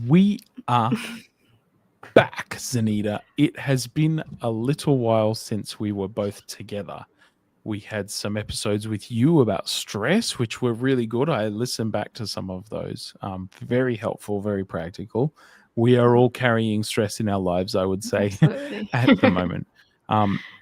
We are back, Zanita. It has been a little while since we were both together. We had some episodes with you about stress, which were really good. I listened back to some of those. Very helpful, very practical. We are all carrying stress in our lives, I would say, Absolutely. at the moment.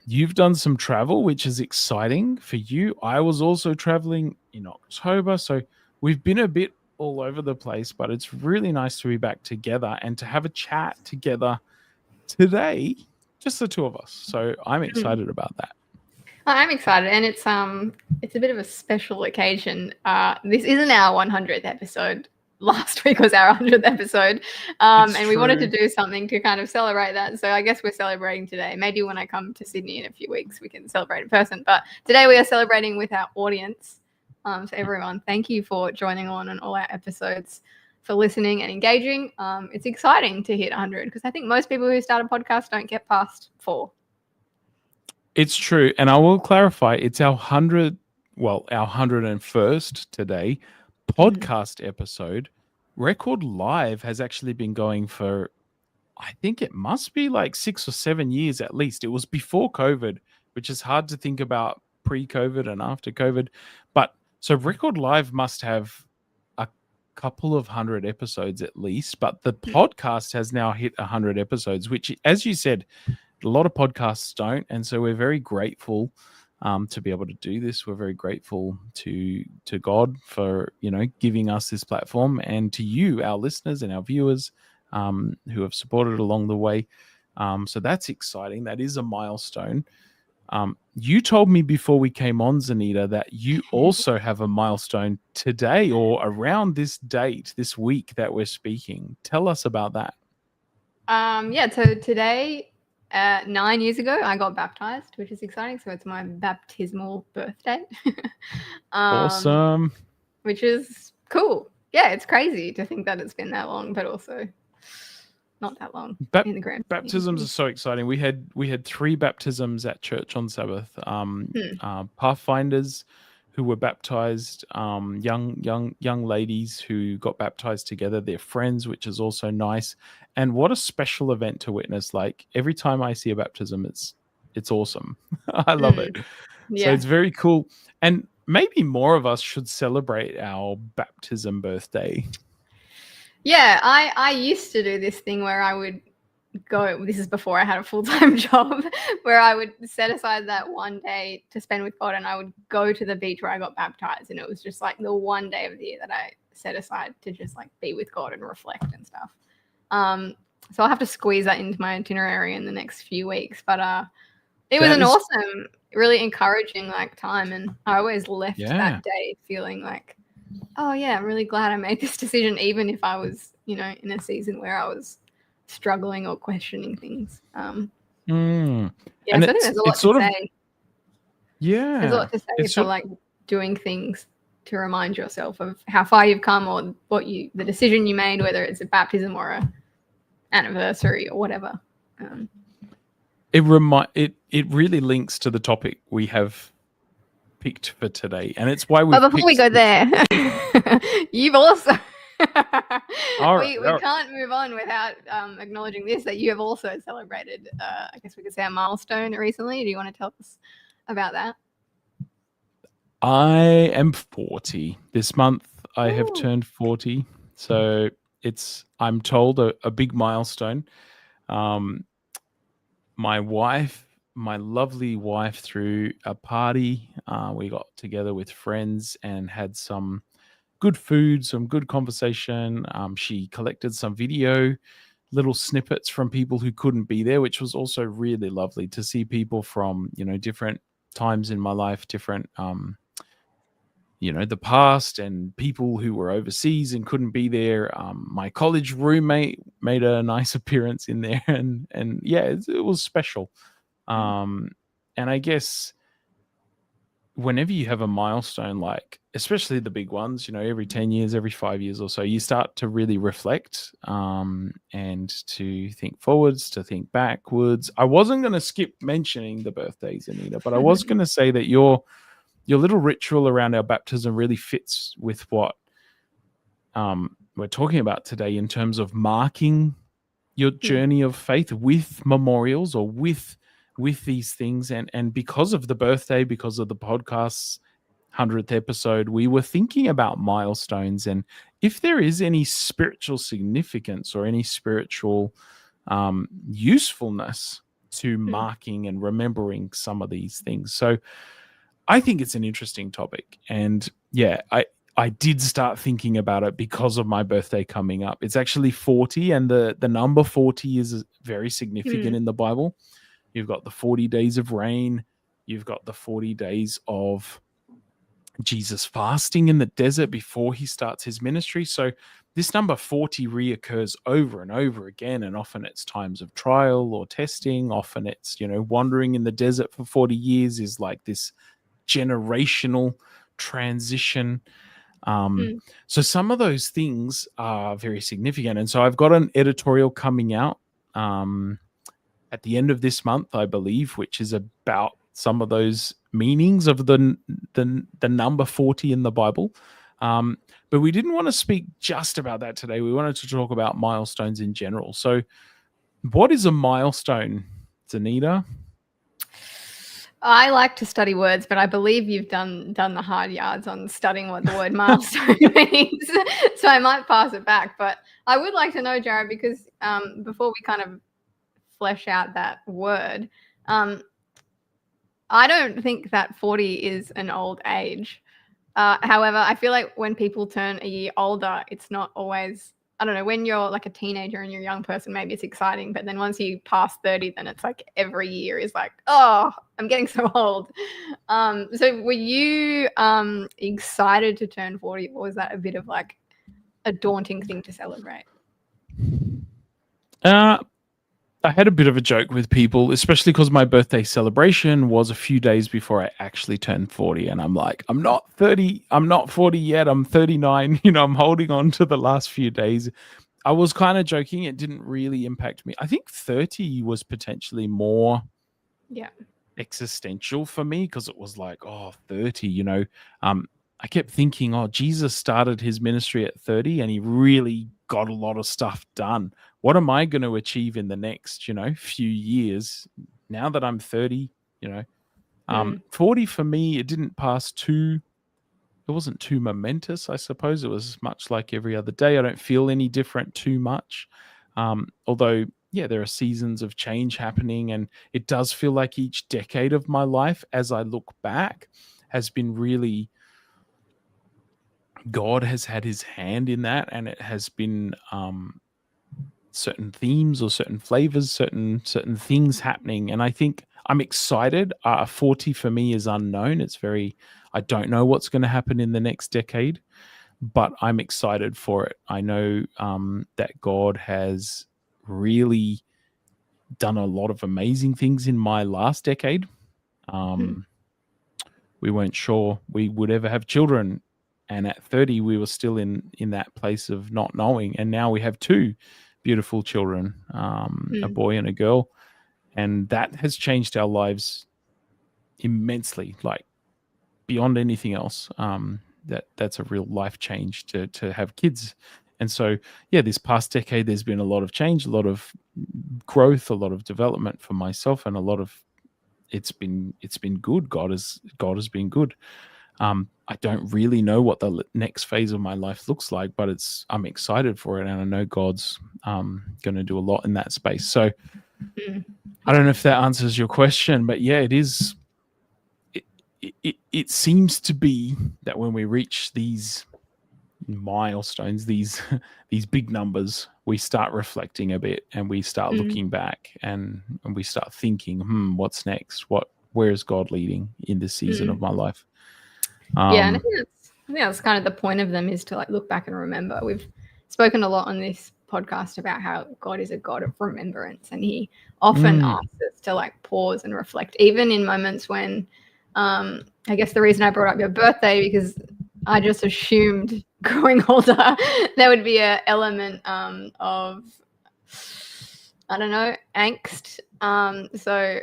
You've done some travel, which is exciting for you. I was also traveling in October, so we've been a bit all over the place, but it's really nice to be back together and to have a chat together today, just the two of us. So I'm Mm. excited about that. I'm excited, and it's a bit of a special occasion. This isn't our 100th episode. Last week was our 100th episode, It's and we wanted to true. do something to kind of celebrate that. So I guess we're celebrating today. Maybe when I come to Sydney in a few weeks, we can celebrate in person. But today we are celebrating with our audience. So everyone, thank you for joining on all our episodes, for listening and engaging. It's exciting to hit 100 because I think most people who start a podcast don't get past 4. It's true. And I will clarify, it's our 101st today podcast episode. Record Live has actually been going for, I think it must be like 6 or 7 years at least. It was before COVID, which is hard to think about pre-COVID and after COVID. But so Record Live must have a couple of 100 episodes at least, but the podcast has now hit 100 episodes, which, as you said, a lot of podcasts don't. And so we're very grateful to be able to do this. We're very grateful to God for, giving us this platform, and to you, our listeners and our viewers, who have supported along the way. So that's exciting. That is a milestone. You told me before we came on, Zanita, that you also have a milestone today or around this date, this week that we're speaking. Tell us about that. So today, 9 years ago, I got baptized, which is exciting. So it's my baptismal birthday. Awesome. Which is cool. Yeah, it's crazy to think that it's been that long, but also not that long in the grand Baptisms are so exciting. We had 3 baptisms at church on Sabbath. Pathfinders who were baptized, young ladies who got baptized together. They're friends, which is also nice. And what a special event to witness! Like, every time I see a baptism, it's awesome. I love it. Yeah. So it's very cool. And maybe more of us should celebrate our baptism birthday. Yeah, I used to do this thing where I would go, this is before I had a full-time job, where I would set aside that one day to spend with God, and I would go to the beach where I got baptized, and it was just like the one day of the year that I set aside to just like be with God and reflect and stuff. So I'll have to squeeze that into my itinerary in the next few weeks, but it was an awesome, really encouraging like time, and I always left that day feeling like, oh yeah, I'm really glad I made this decision, even if I was, in a season where I was struggling or questioning things. And so I think there's a lot to say. Yeah. There's a lot to say for like doing things to remind yourself of how far you've come, or the decision you made, whether it's a baptism or a anniversary or whatever. It really links to the topic we have picked for today, and it's why we. But before we go there, you've also. We can't move on without acknowledging this, that you have also celebrated, I guess we could say, a milestone recently. Do you want to tell us about that? I am 40 this month. I have turned 40, so it's, I'm told, a big milestone. My lovely wife, threw a party. We got together with friends and had some good food, some good conversation. She collected some video, little snippets from people who couldn't be there, which was also really lovely to see people from, different times in my life, different, the past, and people who were overseas and couldn't be there. My college roommate made a nice appearance in there, and yeah, it was special. And I guess whenever you have a milestone, like especially the big ones, every 10 years, every 5 years or so, you start to really reflect, and to think forwards, to think backwards. I wasn't going to skip mentioning the birthdays, Anita, but I was going to say that your little ritual around our baptism really fits with what we're talking about today in terms of marking your journey of faith with memorials or with these things. And because of the birthday, because of the podcast's 100th episode, we were thinking about milestones and if there is any spiritual significance or any spiritual usefulness to marking and remembering some of these things. So I think it's an interesting topic. And yeah, I did start thinking about it because of my birthday coming up. It's actually 40, and the number 40 is very significant in the Bible. You've got the 40 days of rain. You've got the 40 days of Jesus fasting in the desert before he starts his ministry. So this number 40 reoccurs over and over again, and often it's times of trial or testing. Often it's, wandering in the desert for 40 years is like this generational transition. So some of those things are very significant. And so I've got an editorial coming out at the end of this month, I believe, which is about some of those meanings of the number 40 in the Bible. But we didn't want to speak just about that today. We wanted to talk about milestones in general. So what is a milestone, Zanita? I like to study words, but I believe you've done the hard yards on studying what the word milestone means. So I might pass it back. But I would like to know, Jared, because before we kind of flesh out that word, I don't think that 40 is an old age. However, I feel like when people turn a year older, it's not always, I don't know, when you're like a teenager and you're a young person, maybe it's exciting. But then once you pass 30, then it's like every year is like, oh, I'm getting so old. So were you excited to turn 40, or was that a bit of like a daunting thing to celebrate? I had a bit of a joke with people, especially because my birthday celebration was a few days before I actually turned 40. And I'm like, I'm not 30, I'm not 40 yet, I'm 39. I'm holding on to the last few days. I was kind of joking. It didn't really impact me. I think 30 was potentially more existential for me because it was like, 30, I kept thinking, Jesus started his ministry at 30 and he really got a lot of stuff done. What am I going to achieve in the next, few years now that I'm 30, 40 for me, it didn't pass it wasn't too momentous, I suppose. It was much like every other day. I don't feel any different too much. Although, there are seasons of change happening, and it does feel like each decade of my life, as I look back, has been really, God has had his hand in that, and it has been certain themes or certain flavors, certain things happening. And I think I'm excited. 40 for me is unknown. I don't know what's going to happen in the next decade, but I'm excited for it. I know that God has really done a lot of amazing things in my last decade. We weren't sure we would ever have children. And at 30, we were still in that place of not knowing. And now we have two beautiful children, a boy and a girl. And that has changed our lives immensely, like beyond anything else. That's a real life change to have kids. And so, this past decade, there's been a lot of change, a lot of growth, a lot of development for myself, and it's been good. God has been good. I don't really know what the next phase of my life looks like, but I'm excited for it, and I know God's going to do a lot in that space. So I don't know if that answers your question, but it is. It seems to be that when we reach these milestones, these big numbers, we start reflecting a bit, and we start looking back, and we start thinking, what's next? Where is God leading in this season of my life? And I think that's kind of the point of them, is to like look back and remember. We've spoken a lot on this podcast about how God is a God of remembrance, and he often asks us to like pause and reflect, even in moments when I guess the reason I brought up your birthday, because I just assumed growing older there would be an element of, I don't know, angst. So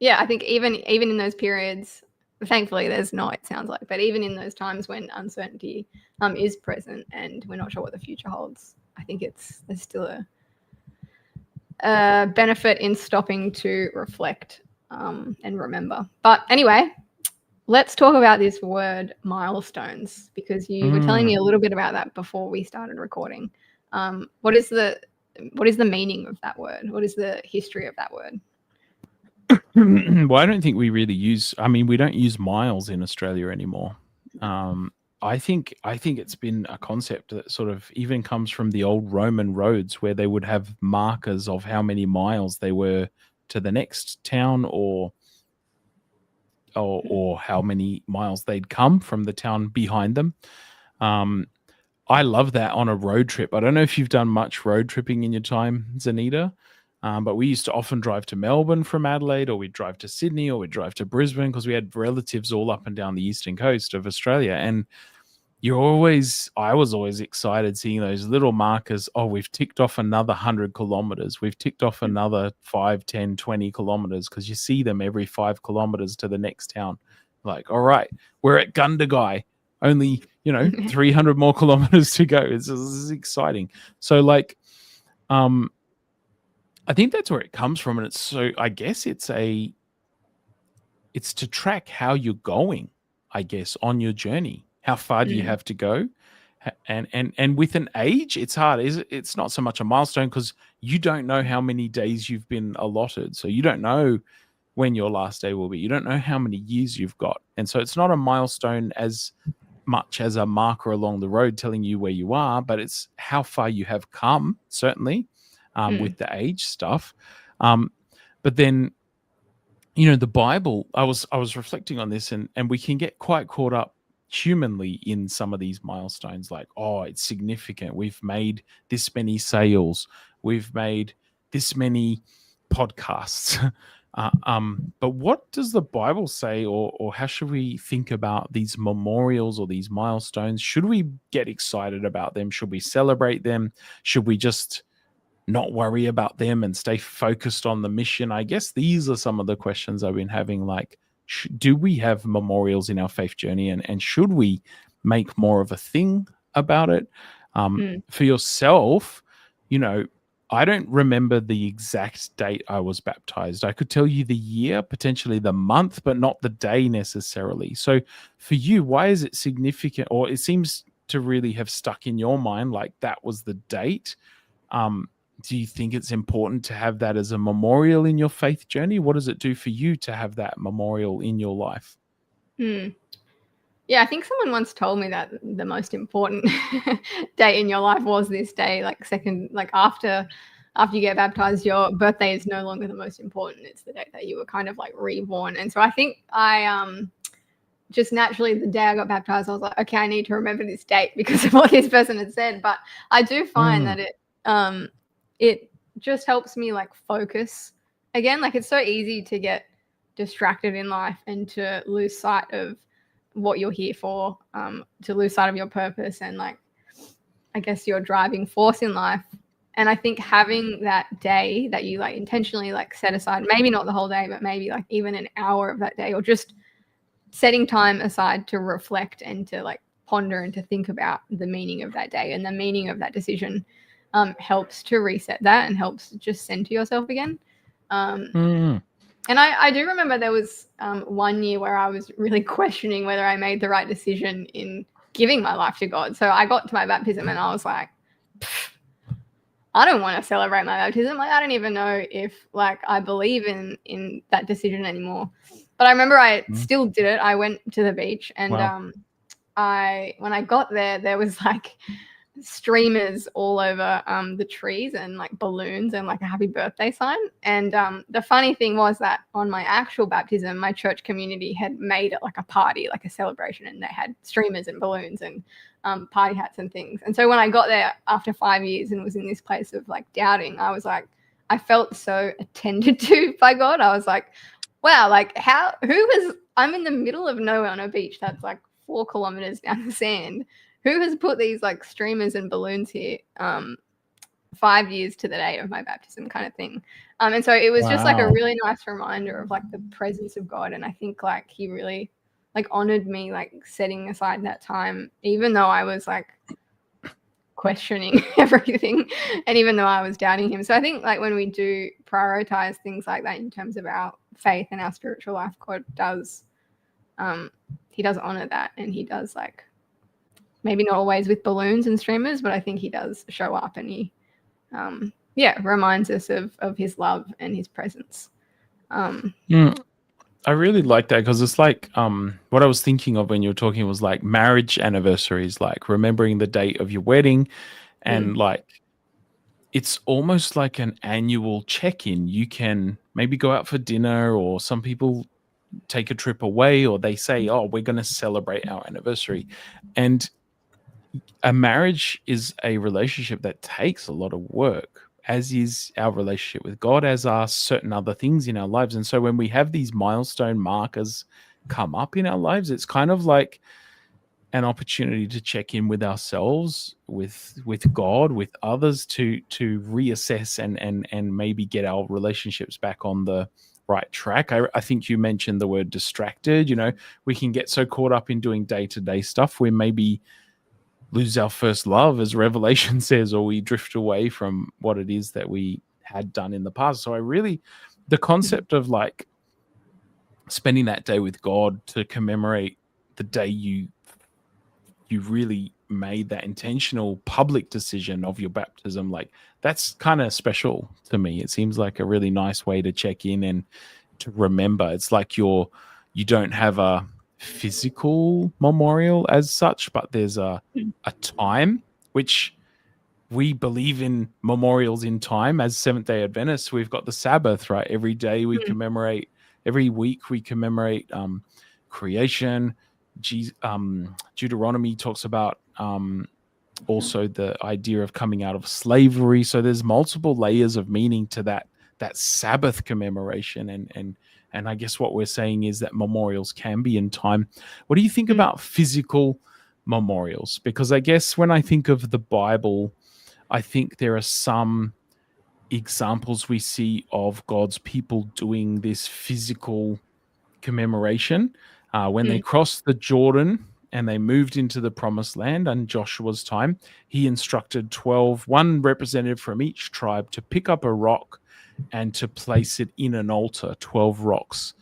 I think even in those periods, Thankfully, there's not, it sounds like. But even in those times when uncertainty is present and we're not sure what the future holds, I think there's still a benefit in stopping to reflect and remember. But anyway, let's talk about this word milestones, because you were telling me a little bit about that before we started recording. What is the meaning of that word? What is the history of that word? Well, I don't think we really we don't use miles in Australia anymore. I think it's been a concept that sort of even comes from the old Roman roads, where they would have markers of how many miles they were to the next town, or how many miles they'd come from the town behind them. I love that on a road trip. I don't know if you've done much road tripping in your time, Zanita, but we used to often drive to Melbourne from Adelaide, or we'd drive to Sydney, or we'd drive to Brisbane, because we had relatives all up and down the eastern coast of Australia. And I was always excited seeing those little markers. Oh, we've ticked off another 100 kilometers. We've ticked off another 5, 10, 20 kilometers, because you see them every 5 kilometers to the next town. Like, all right, we're at Gundagai. Only, 300 more kilometers to go. This is exciting. So, like, I think that's where it comes from. And I guess it's to track how you're going, I guess, on your journey. How far do you have to go? And with an age, it's hard. It's not so much a milestone, because you don't know how many days you've been allotted. So you don't know when your last day will be. You don't know how many years you've got. And so it's not a milestone as much as a marker along the road telling you where you are, but it's how far you have come, certainly, with the age stuff. But then, the Bible, I was reflecting on this, and we can get quite caught up humanly in some of these milestones, like, oh, it's significant. We've made this many sales. We've made this many podcasts. But what does the Bible say, or how should we think about these memorials or these milestones? Should we get excited about them? Should we celebrate them? Should we just not worry about them and stay focused on the mission? I guess these are some of the questions I've been having. Like, do we have memorials in our faith journey, and should we make more of a thing about it? For yourself, I don't remember the exact date I was baptized. I could tell you the year, potentially the month, but not the day necessarily. So for you, why is it significant? Or it seems to really have stuck in your mind, like that was the date. Do you think it's important to have that as a memorial in your faith journey? What does it do for you to have that memorial in your life? Yeah, I think someone once told me that the most important day in your life was this day, after you get baptized, your birthday is no longer the most important. It's the day that you were kind of like reborn. And so I think I just naturally, the day I got baptized, I was like, okay, I need to remember this date because of what this person had said. But I do find that it just helps me like focus again. Like, it's so easy to get distracted in life and to lose sight of what you're here for, to lose sight of your purpose and, like, I guess, your driving force in life. And I think having that day that you like intentionally like set aside, maybe not the whole day, but maybe like even an hour of that day, or just setting time aside to reflect and to like ponder and to think about the meaning of that day and the meaning of that decision, helps to reset that and helps just center yourself again. And I do remember there was 1 year where I was really questioning whether I made the right decision in giving my life to God. So I got to my baptism and I was like, I don't want to celebrate my baptism. Like, I don't even know if like I believe in that decision anymore. But I remember I still did it. I went to the beach and when I got there was like streamers all over the trees and like balloons and like a happy birthday sign. And the funny thing was that on my actual baptism, my church community had made it like a party, like a celebration, and they had streamers and balloons and party hats and things. And so when I got there after 5 years and was in this place of like doubting, I was like, I felt so attended to by God. I was like, wow, like I'm in the middle of nowhere on a beach that's like 4 kilometers down the sand. Who has put these like streamers and balloons here 5 years to the day of my baptism, kind of thing. And so it was just like a really nice reminder of like the presence of God. And I think like he really like honored me, like setting aside that time, even though I was like questioning everything, and even though I was doubting him. So I think like when we do prioritize things like that in terms of our faith and our spiritual life, God does, he does honor that, and he does, like, maybe not always with balloons and streamers, but I think he does show up, and he reminds us of his love and his presence. I really like that, because it's like what I was thinking of when you were talking was like marriage anniversaries, like remembering the date of your wedding, and like it's almost like an annual check-in. You can maybe go out for dinner, or some people take a trip away, or they say, oh, we're going to celebrate our anniversary. And a marriage is a relationship that takes a lot of work, as is our relationship with God, as are certain other things in our lives. And so when we have these milestone markers come up in our lives, it's kind of like an opportunity to check in with ourselves, with God, with others, to reassess and maybe get our relationships back on the right track. I think you mentioned the word distracted. You know, we can get so caught up in doing day-to-day stuff, we maybe lose our first love, as Revelation says, or we drift away from what it is that we had done in the past. So the concept of like spending that day with God to commemorate the day you really made that intentional public decision of your baptism, like that's kind of special to me. It seems like a really nice way to check in and to remember. It's like you don't have a physical memorial as such, but there's a time, which we believe in memorials in time. As Seventh-day Adventists, we've got the Sabbath, right? Every day we commemorate, every week we commemorate creation. Deuteronomy talks about also the idea of coming out of slavery. So there's multiple layers of meaning to that Sabbath commemoration, and I guess what we're saying is that memorials can be in time. What do you think about physical memorials? Because I guess when I think of the Bible, I think there are some examples we see of God's people doing this physical commemoration. When they crossed the Jordan and they moved into the promised land in Joshua's time, he instructed 12, one representative from each tribe, to pick up a rock and to place it in an altar, 12 rocks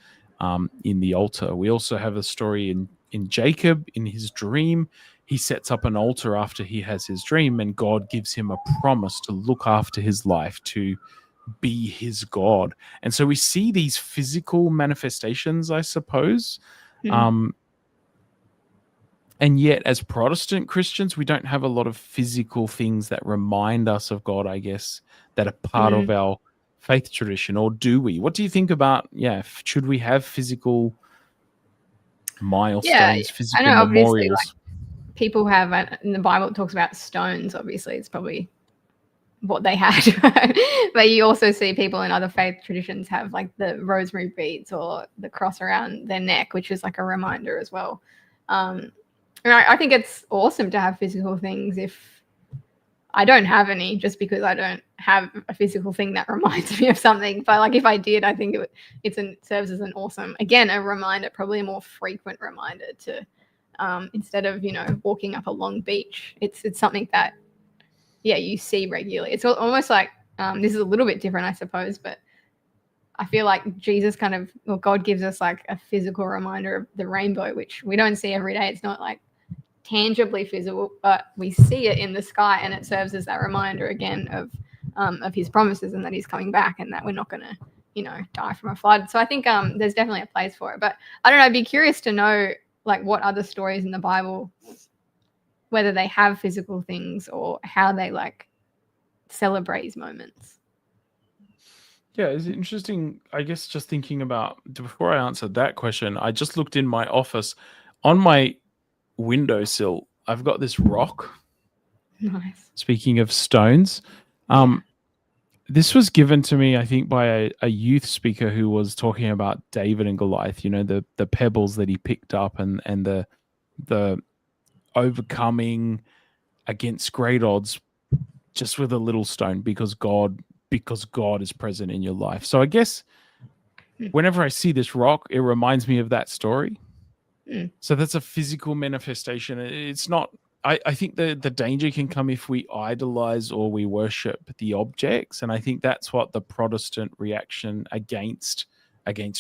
in the altar. We also have a story in Jacob, in his dream. He sets up an altar after he has his dream, and God gives him a promise to look after his life, to be his God. And so we see these physical manifestations, I suppose. And yet, as Protestant Christians, we don't have a lot of physical things that remind us of God, I guess, that are part of our faith tradition. Or do we? What do you think about, should we have physical milestones, physical memorials? Like, people have, in the Bible, it talks about stones. Obviously, it's probably what they had. But you also see people in other faith traditions have like the rosemary beads or the cross around their neck, which is like a reminder as well. And I think it's awesome to have physical things. If I don't have any, just because I don't have a physical thing that reminds me of something. But like if I did, I think it serves as an awesome, again, a reminder, probably a more frequent reminder to, instead of, walking up a long beach, it's something that, you see regularly. It's almost like, this is a little bit different, I suppose, but I feel like Jesus God gives us like a physical reminder of the rainbow, which we don't see every day. It's not like tangibly physical, but we see it in the sky, and it serves as that reminder again of his promises, and that he's coming back, and that we're not going to, die from a flood. So I think there's definitely a place for it. But I don't know, I'd be curious to know like what other stories in the Bible, whether they have physical things or how they like celebrate these moments. Yeah, it's interesting. I guess just thinking about, before I answered that question, I just looked in my office. On my windowsill, I've got this rock. Nice. Speaking of stones, this was given to me, I think, by a youth speaker who was talking about David and Goliath. The pebbles that he picked up, and the overcoming against great odds just with a little stone, because God is present in your life. So I guess whenever I see this rock, it reminds me of that story. Mm. So that's a physical manifestation. It's not. I think the danger can come if we idolize or we worship the objects, and I think that's what the Protestant reaction against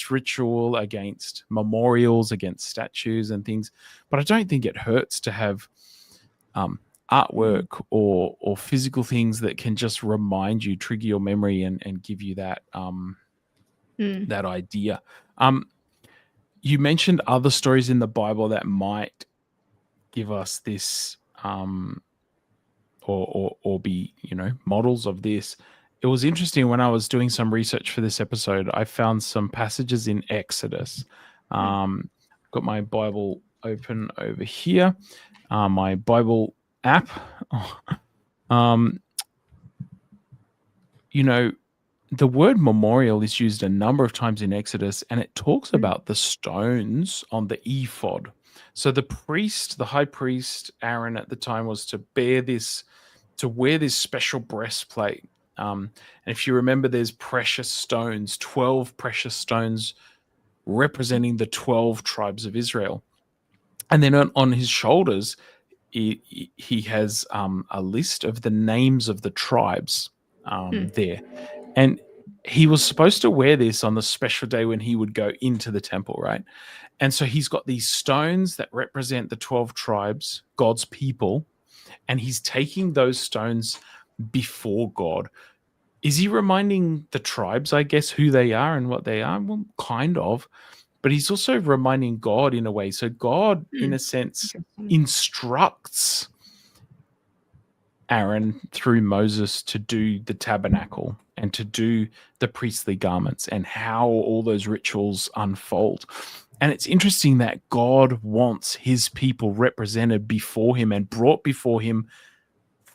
ritual, against memorials, against statues and things. But I don't think it hurts to have artwork or physical things that can just remind you, trigger your memory, and give you that that idea. You mentioned other stories in the Bible that might give us this or be, models of this. It was interesting when I was doing some research for this episode, I found some passages in Exodus. Got my Bible open over here, my Bible app. The word memorial is used a number of times in Exodus, and it talks about the stones on the ephod. So the high priest, Aaron at the time, was to wear this special breastplate. And if you remember, there's precious stones, 12 precious stones representing the 12 tribes of Israel. And then on his shoulders, he has a list of the names of the tribes there. And he was supposed to wear this on the special day when he would go into the temple, right? And so he's got these stones that represent the 12 tribes, God's people, and he's taking those stones before God. Is he reminding the tribes, I guess, who they are and what they are? Well, kind of. But he's also reminding God in a way. So God, in a sense, instructs Aaron through Moses to do the tabernacle and to do the priestly garments and how all those rituals unfold. And it's interesting that God wants his people represented before him and brought before him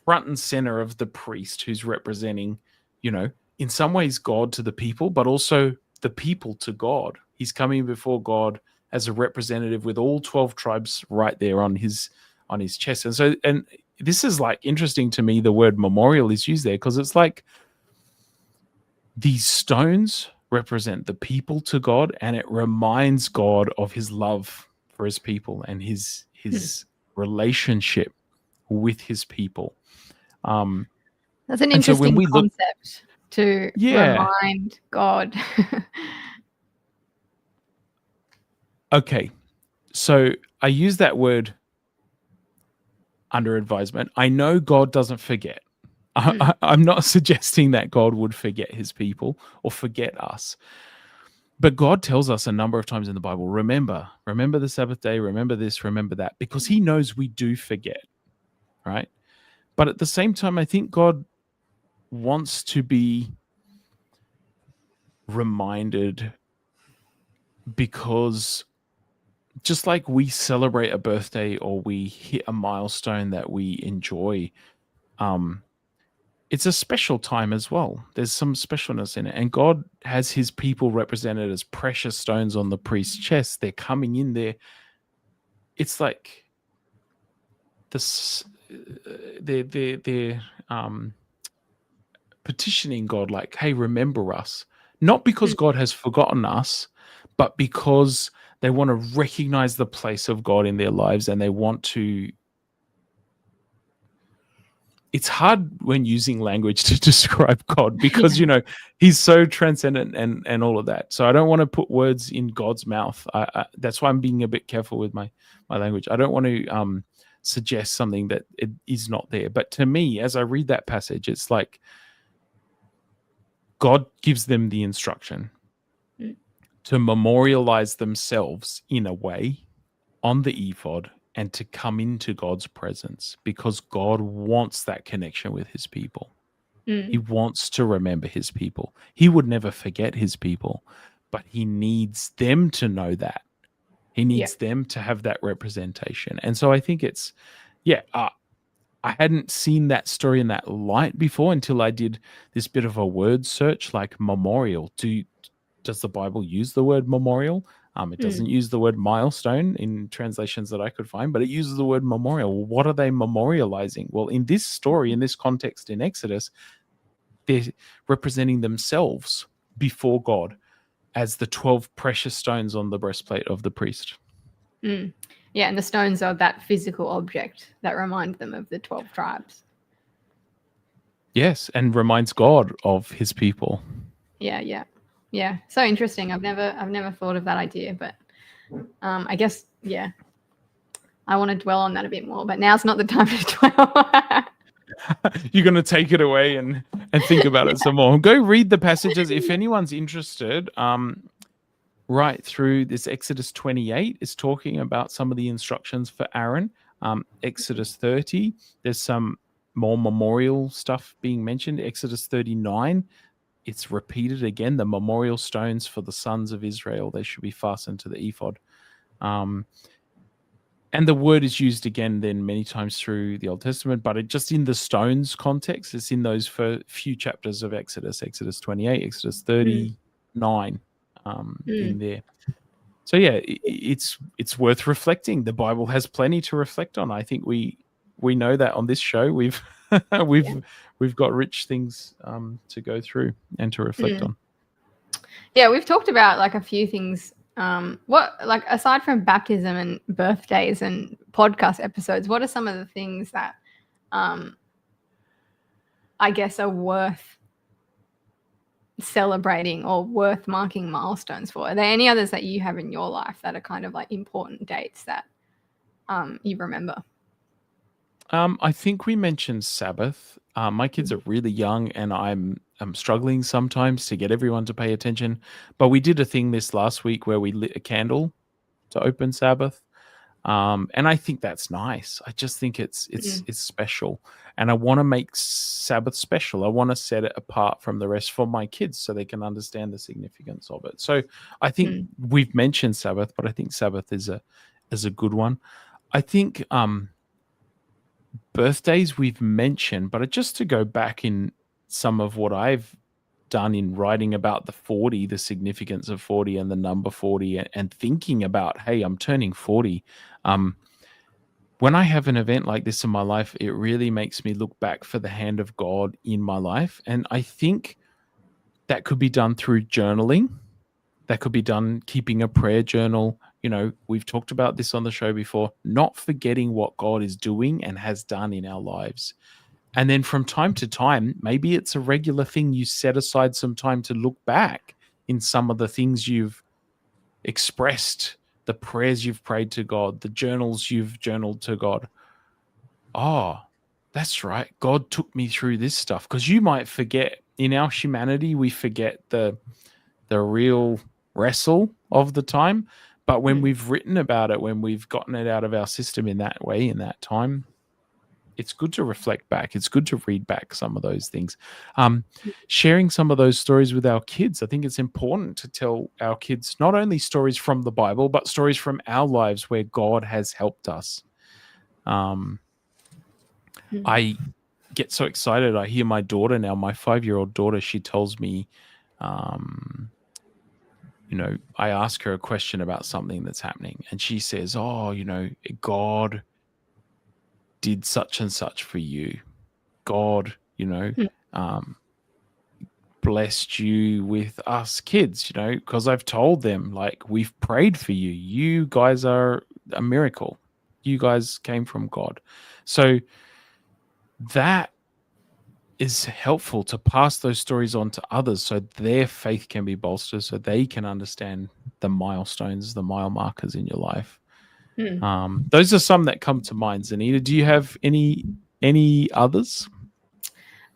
front and center of the priest who's representing, in some ways God to the people, but also the people to God. He's coming before God as a representative with all 12 tribes right there on his chest. And this is like interesting to me, the word memorial is used there because it's like these stones represent the people to God, and it reminds God of his love for his people and his relationship with his people. That's an interesting concept to Yeah. remind God. Okay. So I use that word under advisement. I know God doesn't forget. I'm not suggesting that God would forget his people or forget us. But God tells us a number of times in the Bible, remember the Sabbath day, remember this, remember that, because he knows we do forget, right? But at the same time, I think God wants to be reminded, because just like we celebrate a birthday or we hit a milestone that we enjoy, it's a special time as well. There's some specialness in it. And God has his people represented as precious stones on the priest's chest. They're coming in there. It's like this, they're petitioning God like, hey, remember us. Not because God has forgotten us, but because they want to recognize the place of God in their lives, and they want to. It's hard when using language to describe God because, he's so transcendent and all of that. So I don't want to put words in God's mouth. That's why I'm being a bit careful with my language. I don't want to suggest something that it is not there. But to me, as I read that passage, it's like God gives them the instruction to memorialize themselves in a way on the ephod and to come into God's presence, because God wants that connection with his people. He wants to remember his people. He would never forget his people, but he needs them to know that. He needs them to have that representation. And so I think it's, I hadn't seen that story in that light before until I did this bit of a word search, like memorial. Does the Bible use the word memorial? It doesn't use the word milestone in translations that I could find, but it uses the word memorial. What are they memorializing? Well, in this story, in this context in Exodus, they're representing themselves before God as the 12 precious stones on the breastplate of the priest. Yeah, and the stones are that physical object that remind them of the 12 tribes. Yes, and reminds God of his people. Yeah. So interesting. I've never thought of that idea, but I guess I want to dwell on that a bit more. But now's not the time to dwell. You're going to take it away and think about it some more. Go read the passages if anyone's interested. Right through this Exodus 28 is talking about some of the instructions for Aaron. Exodus 30, there's some more memorial stuff being mentioned. Exodus 39, it's repeated again, the memorial stones for the sons of Israel, they should be fastened to the ephod. And the word is used again then many times through the Old Testament, but it just in the stones context, it's in those few chapters of Exodus 28, Exodus 39 in there. So yeah, it's worth reflecting. The Bible has plenty to reflect on. I think we know that on this show we've got rich things to go through and to reflect on. Yeah, we've talked about like a few things. What, like, aside from baptism and birthdays and podcast episodes, what are some of the things that I guess are worth celebrating or worth marking milestones for? Are there any others that you have in your life that are kind of like important dates that you remember? I think we mentioned Sabbath. My kids are really young, and I'm struggling sometimes to get everyone to pay attention. But we did a thing this last week where we lit a candle to open Sabbath, and I think that's nice. I just think it's special, and I want to make Sabbath special. I want to set it apart from the rest for my kids so they can understand the significance of it. So I think we've mentioned Sabbath, but I think Sabbath is a good one. I think birthdays we've mentioned, but just to go back in some of what I've done in writing about the significance of 40 and the number 40 and thinking about, hey, I'm turning 40. When I have an event like this in my life, it really makes me look back for the hand of God in my life. And I think that could be done through journaling. That could be done keeping a prayer journal. You know, we've talked about this on the show before, not forgetting what God is doing and has done in our lives. And then from time to time, maybe it's a regular thing, you set aside some time to look back in some of the things you've expressed, the prayers you've prayed to God, the journals you've journaled to God. Oh, that's right. God took me through this stuff. Because you might forget, in our humanity, we forget the real wrestle of the time. But when we've written about it, when we've gotten it out of our system in that way, in that time, it's good to reflect back. It's good to read back some of those things. Sharing some of those stories with our kids, I think it's important to tell our kids not only stories from the Bible, but stories from our lives where God has helped us. I get so excited. I hear my daughter now, my 5-year-old daughter, she tells me, you know, I ask her a question about something that's happening, and she says, oh, you know, God did such and such for you. God, you know, blessed you with us kids, you know, because I've told them, like, we've prayed for you. You guys are a miracle. You guys came from God. So that is helpful to pass those stories on to others so their faith can be bolstered, so they can understand the milestones, the mile markers in your life. Those are some that come to mind. Zanita, do you have any others?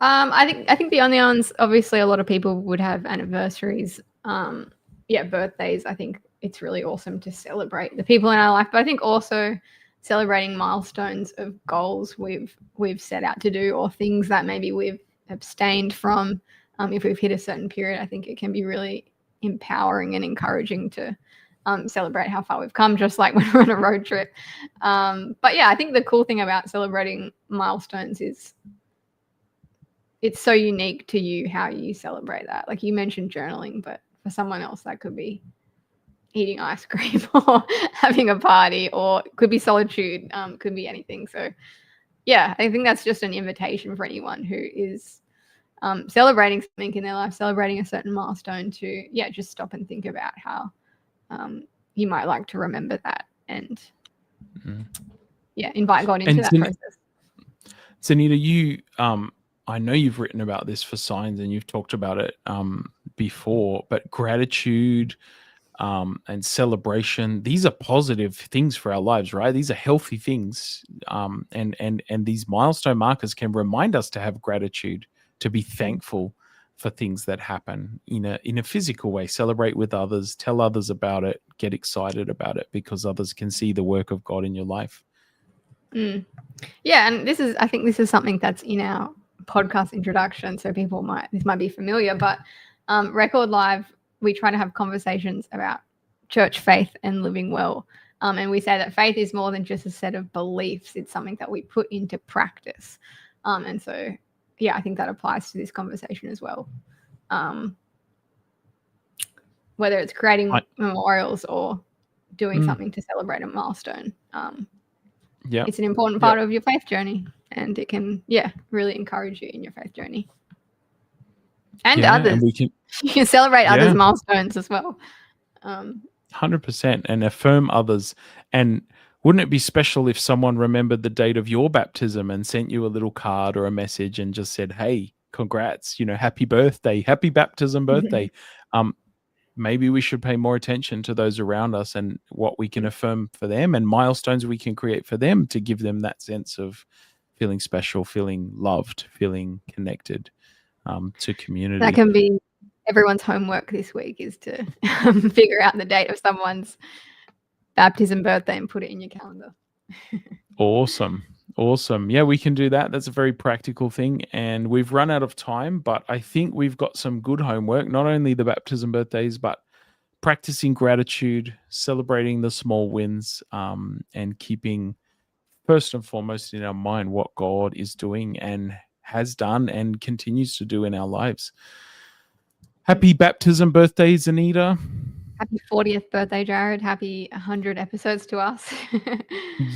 I think the only ones, obviously a lot of people would have anniversaries, birthdays. I think it's really awesome to celebrate the people in our life, but I think also celebrating milestones of goals we've set out to do, or things that maybe we've abstained from. If we've hit a certain period, I think it can be really empowering and encouraging to celebrate how far we've come, just like when we're on a road trip. But yeah, I think the cool thing about celebrating milestones is it's so unique to you how you celebrate that. Like you mentioned journaling, but for someone else that could be eating ice cream or having a party, or could be solitude, could be anything. So yeah, I think that's just an invitation for anyone who is celebrating something in their life, celebrating a certain milestone, to just stop and think about how you might like to remember that and Mm. invite God into And that process. Zanita, you I know you've written about this for Signs and you've talked about it before, but gratitude and celebration, these are positive things for our lives, right? These are healthy things. And these milestone markers can remind us to have gratitude, to be thankful for things that happen in a physical way. Celebrate with others, tell others about it, get excited about it because others can see the work of God in your life. Yeah, and I think this is something that's in our podcast introduction, so this might be familiar, but Record Live, we try to have conversations about church faith and living well. And we say that faith is more than just a set of beliefs. It's something that we put into practice. And so, I think that applies to this conversation as well. Whether it's creating memorials or doing something to celebrate a milestone. It's an important part of your faith journey, and it can, really encourage you in your faith journey. And others. And you can celebrate others' milestones as well. 100%, and affirm others. And wouldn't it be special if someone remembered the date of your baptism and sent you a little card or a message and just said, hey, congrats, happy birthday, happy baptism birthday. Maybe we should pay more attention to those around us and what we can affirm for them and milestones we can create for them to give them that sense of feeling special, feeling loved, feeling connected to community. That can be everyone's homework this week, is to figure out the date of someone's baptism birthday and put it in your calendar. Awesome. Yeah, we can do that. That's a very practical thing. And we've run out of time, but I think we've got some good homework, not only the baptism birthdays, but practicing gratitude, celebrating the small wins, and keeping first and foremost in our mind what God is doing and has done and continues to do in our lives. Happy baptism birthday, Zanita. Happy 40th birthday, Jared. Happy 100 episodes to us.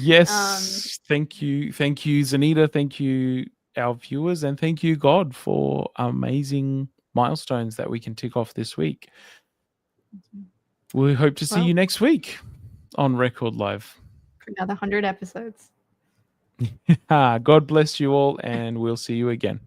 Yes. Thank you. Thank you, Zanita. Thank you, our viewers. And thank you, God, for amazing milestones that we can tick off this week. We hope to see you next week on Record Live. For another 100 episodes. God bless you all, and we'll see you again.